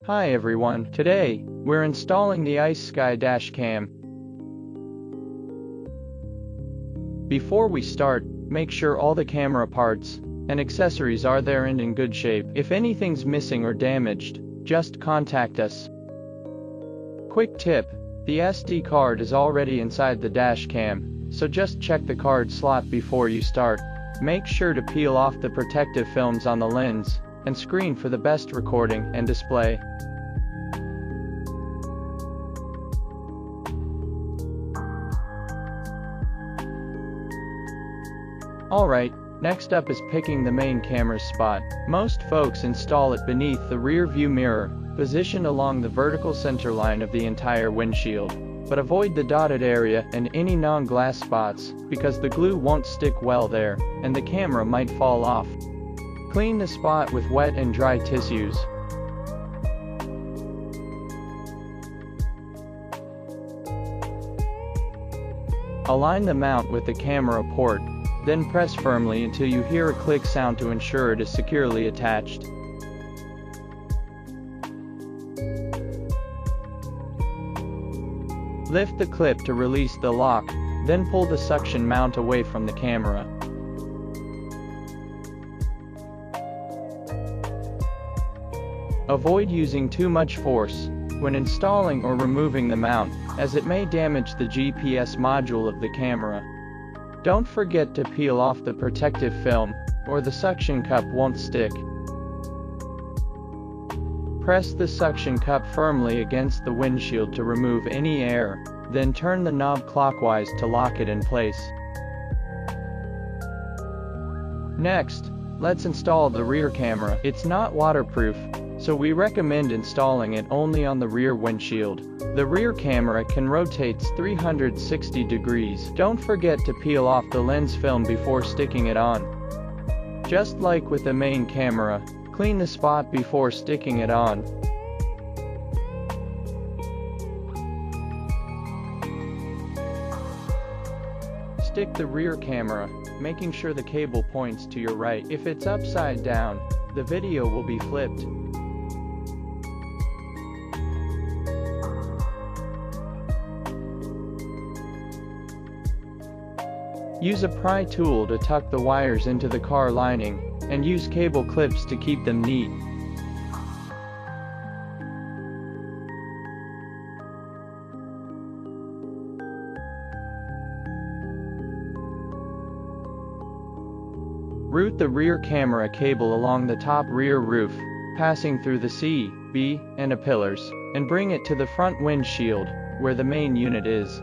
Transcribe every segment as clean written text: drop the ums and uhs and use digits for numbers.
Hi everyone, today, we're installing the Icesky dash cam. Before we start, make sure all the camera parts and accessories are there and in good shape. If anything's missing or damaged, just contact us. Quick tip, the SD card is already inside the dash cam, so just check the card slot before you start. Make sure to peel off the protective films on the lens and screen for the best recording and display. Alright, next up is picking the main camera's spot. Most folks install it beneath the rear view mirror, positioned along the vertical center line of the entire windshield. But avoid the dotted area and any non-glass spots, because the glue won't stick well there, and the camera might fall off. Clean the spot with wet and dry tissues. Align the mount with the camera port, then press firmly until you hear a click sound to ensure it is securely attached. Lift the clip to release the lock, then pull the suction mount away from the camera. Avoid using too much force when installing or removing the mount, as it may damage the GPS module of the camera. Don't forget to peel off the protective film, or the suction cup won't stick. Press the suction cup firmly against the windshield to remove any air, then turn the knob clockwise to lock it in place. Next, let's install the rear camera. It's not waterproof, so we recommend installing it only on the rear windshield. The rear camera can rotate 360 degrees. Don't forget to peel off the lens film before sticking it on. Just like with the main camera, clean the spot before sticking it on. Stick the rear camera, making sure the cable points to your right. If it's upside down, the video will be flipped. Use a pry tool to tuck the wires into the car lining, and use cable clips to keep them neat. Route the rear camera cable along the top rear roof, passing through the C, B, and A pillars, and bring it to the front windshield, where the main unit is.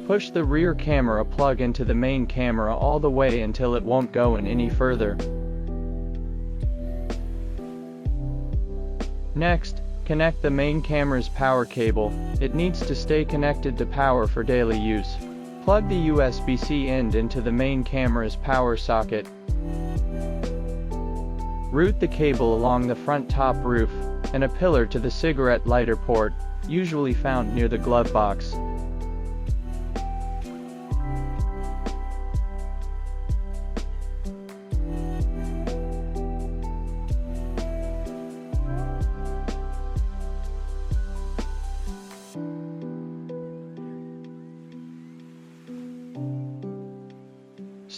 Push the rear camera plug into the main camera all the way until it won't go in any further. Next, connect the main camera's power cable. It needs to stay connected to power for daily use. Plug the USB-C end into the main camera's power socket. Route the cable along the front top roof and a pillar to the cigarette lighter port, usually found near the glove box.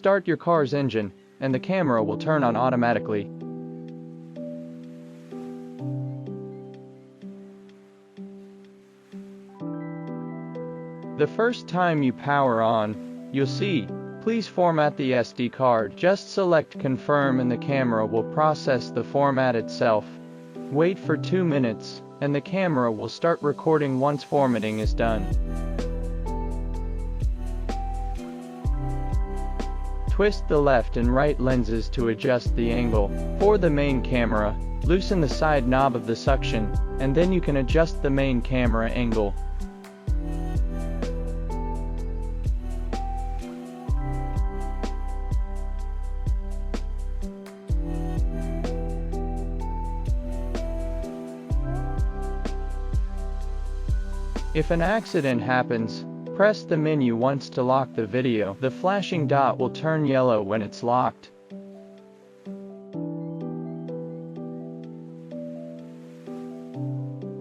Start your car's engine, and the camera will turn on automatically. The first time you power on, you'll see, please format the SD card. Just select confirm and the camera will process the format itself. Wait for 2 minutes, and the camera will start recording once formatting is done. Twist the left and right lenses to adjust the angle. For the main camera, loosen the side knob of the suction, and then you can adjust the main camera angle. If an accident happens, press the menu once to lock the video. The flashing dot will turn yellow when it's locked.